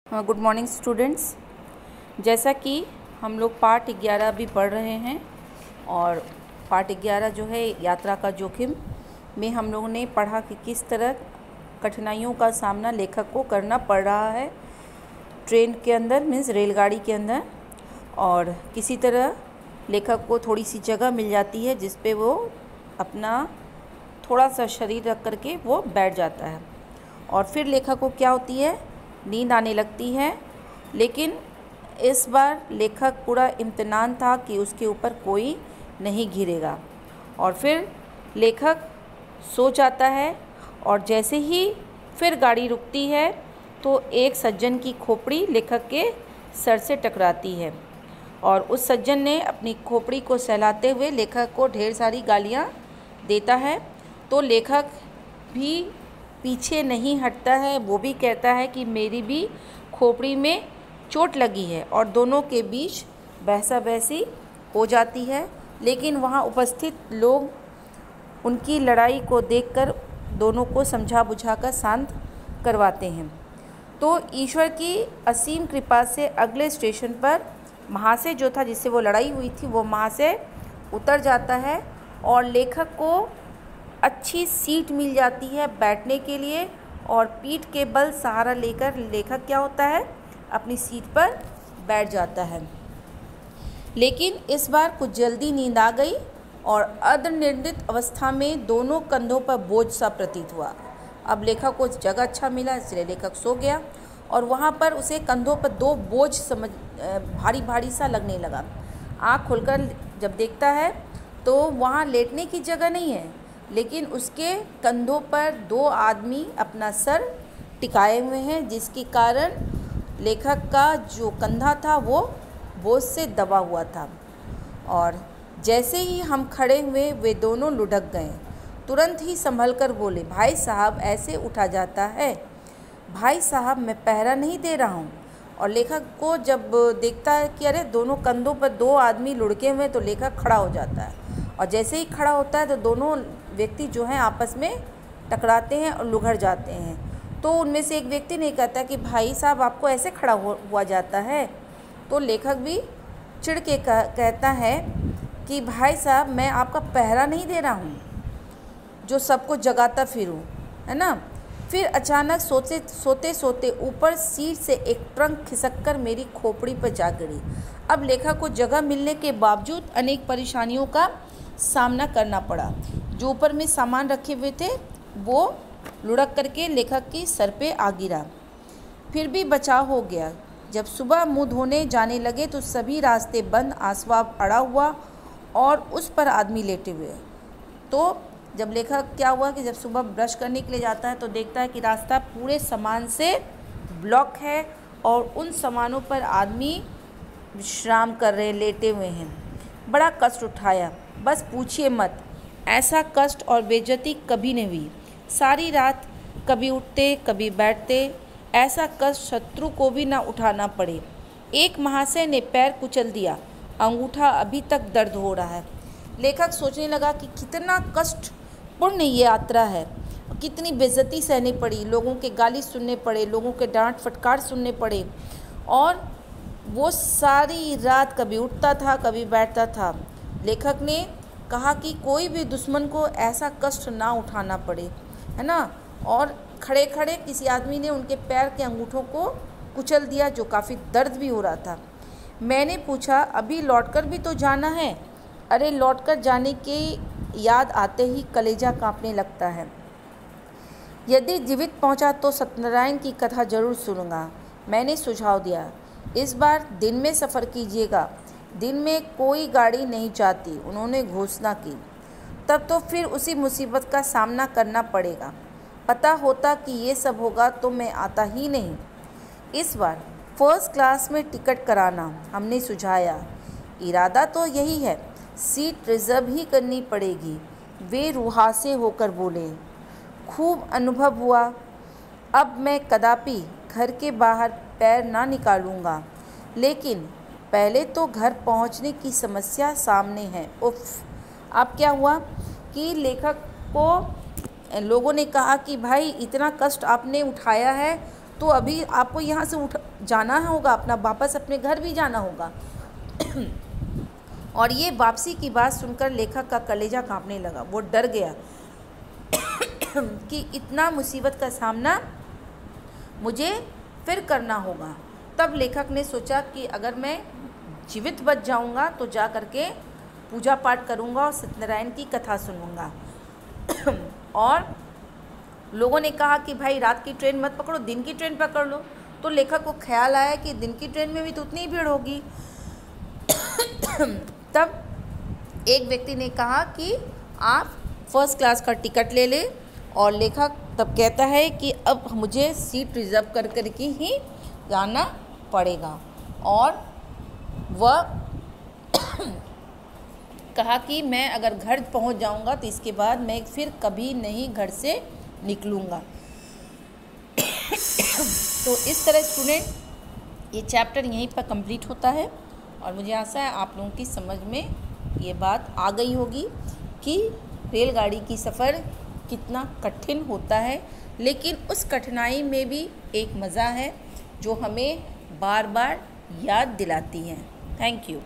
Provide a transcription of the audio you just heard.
Good morning students. जैसा कि हम लोग पार्ट 11 भी पढ़ रहे हैं और पार्ट 11 जो है यात्रा का जोखिम में हम लोगों ने पढ़ा कि किस तरह कठिनाइयों का सामना लेखक को करना पड़ रहा है ट्रेन के अंदर, मीन्स रेलगाड़ी के अंदर। और किसी तरह लेखक को थोड़ी सी जगह मिल जाती है जिस पे वो अपना थोड़ा सा शरीर रख करके वो बैठ जाता है और फिर लेखक को क्या होती है, नींद आने लगती है। लेकिन इस बार लेखक पूरा इम्तिनान था कि उसके ऊपर कोई नहीं गिरेगा और फिर लेखक सो जाता है। और जैसे ही फिर गाड़ी रुकती है तो एक सज्जन की खोपड़ी लेखक के सर से टकराती है और उस सज्जन ने अपनी खोपड़ी को सहलाते हुए लेखक को ढेर सारी गालियाँ देता है। तो लेखक भी पीछे नहीं हटता है, वो भी कहता है कि मेरी भी खोपड़ी में चोट लगी है और दोनों के बीच बहसा बहसी हो जाती है। लेकिन वहाँ उपस्थित लोग उनकी लड़ाई को देखकर दोनों को समझा बुझाकर शांत करवाते हैं। तो ईश्वर की असीम कृपा से अगले स्टेशन पर महाशय जो था जिससे वो लड़ाई हुई थी वो महाशय उतर जाता है और लेखक को अच्छी सीट मिल जाती है बैठने के लिए और पीठ के बल सहारा लेकर लेखक क्या होता है, अपनी सीट पर बैठ जाता है। लेकिन इस बार कुछ जल्दी नींद आ गई और अर्धनिर्मित अवस्था में दोनों कंधों पर बोझ सा प्रतीत हुआ। अब लेखक को जगह अच्छा मिला इसलिए लेखक सो गया और वहाँ पर उसे कंधों पर दो बोझ भारी भारी सा लगने लगा। आँख खोलकर जब देखता है तो वहाँ लेटने की जगह नहीं है, लेकिन उसके कंधों पर दो आदमी अपना सर टिकाए हुए हैं, जिसके कारण लेखक का जो कंधा था वो बोझ से दबा हुआ था। और जैसे ही हम खड़े हुए वे दोनों लुढ़क गए। तुरंत ही संभल कर बोले, भाई साहब ऐसे उठा जाता है? भाई साहब मैं पहरा नहीं दे रहा हूँ। और लेखक को जब देखता है कि अरे दोनों कंधों पर दो आदमी लुढ़के हुए, तो लेखक खड़ा हो जाता है और जैसे ही खड़ा होता है तो दोनों व्यक्ति जो हैं आपस में टकराते हैं और लुढ़क जाते हैं। तो उनमें से एक व्यक्ति ने कहता कि भाई साहब आपको ऐसे खड़ा हुआ जाता है? तो लेखक भी चिढ़ के कहता है कि भाई साहब मैं आपका पहरा नहीं दे रहा हूँ जो सबको जगाता फिरूँ, है ना। फिर अचानक सोते सोते ऊपर सीट से एक ट्रंक खिसक कर मेरी खोपड़ी पर जा गिरी। अब लेखक को जगह मिलने के बावजूद अनेक परेशानियों का सामना करना पड़ा। जो ऊपर में सामान रखे हुए थे वो लुढ़क करके लेखक की सर पे आ गिरा। फिर भी बचाव हो गया। जब सुबह मुंह धोने जाने लगे तो सभी रास्ते बंद, आसवाब अड़ा हुआ और उस पर आदमी लेटे हुए। तो जब लेखक क्या हुआ कि जब सुबह ब्रश करने के लिए जाता है तो देखता है कि रास्ता पूरे सामान से ब्लॉक है और उन सामानों पर आदमी विश्राम कर रहे, लेटे हुए हैं। बड़ा कष्ट उठाया, बस पूछिए मत। ऐसा कष्ट और बेइज्जती कभी नहीं हुई। सारी रात कभी उठते कभी बैठते, ऐसा कष्ट शत्रु को भी ना उठाना पड़े। एक महाशय ने पैर कुचल दिया, अंगूठा अभी तक दर्द हो रहा है। लेखक सोचने लगा कि कितना कष्टपूर्ण ये यात्रा है, कितनी बेइज्जती सहनी पड़ी, लोगों के गाली सुनने पड़े, लोगों के डांट फटकार सुनने पड़े। और वो सारी रात कभी उठता था कभी बैठता था। लेखक ने कहा कि कोई भी दुश्मन को ऐसा कष्ट ना उठाना पड़े, है ना। और खड़े खड़े किसी आदमी ने उनके पैर के अंगूठों को कुचल दिया, जो काफ़ी दर्द भी हो रहा था। मैंने पूछा, अभी लौटकर भी तो जाना है? अरे लौटकर जाने की याद आते ही कलेजा कांपने लगता है। यदि जीवित पहुंचा तो सत्यनारायण की कथा जरूर सुनूंगा। मैंने सुझाव दिया, इस बार दिन में सफ़र कीजिएगा। दिन में कोई गाड़ी नहीं जाती, उन्होंने घोषणा की। तब तो फिर उसी मुसीबत का सामना करना पड़ेगा। पता होता कि ये सब होगा तो मैं आता ही नहीं। इस बार फर्स्ट क्लास में टिकट कराना हमने सुझाया। इरादा तो यही है, सीट रिजर्व ही करनी पड़ेगी। वे रुहासे होकर बोले। खूब अनुभव हुआ। अब मैं कदापि घर के बाहर पैर ना निकालूंगा। लेकिन पहले तो घर पहुंचने की समस्या सामने है। उफ। अब क्या हुआ कि लेखक को लोगों ने कहा कि भाई इतना कष्ट आपने उठाया है तो अभी आपको यहाँ से उठ जाना होगा, अपना वापस अपने घर भी जाना होगा। और ये वापसी की बात सुनकर लेखक का कलेजा कांपने लगा। वो डर गया कि इतना मुसीबत का सामना मुझे फिर करना होगा। तब लेखक ने सोचा कि अगर मैं जीवित बच जाऊंगा तो जा करके पूजा पाठ करूंगा और सत्यनारायण की कथा सुनूंगा। और लोगों ने कहा कि भाई रात की ट्रेन मत पकड़ो, दिन की ट्रेन पकड़ लो। तो लेखक को ख्याल आया कि दिन की ट्रेन में भी तो उतनी भीड़ होगी। तब एक व्यक्ति ने कहा कि आप फर्स्ट क्लास का टिकट ले लें। और लेखक तब कहता है कि अब मुझे सीट रिज़र्व कर के ही जाना पड़ेगा। और वह कहा कि मैं अगर घर पहुंच जाऊंगा तो इसके बाद मैं फिर कभी नहीं घर से निकलूंगा। तो इस तरह स्टूडेंट ये चैप्टर यहीं पर कंप्लीट होता है। और मुझे आशा है आप लोगों की समझ में ये बात आ गई होगी कि रेलगाड़ी की सफ़र कितना कठिन होता है, लेकिन उस कठिनाई में भी एक मज़ा है जो हमें बार बार याद दिलाती है। Thank you.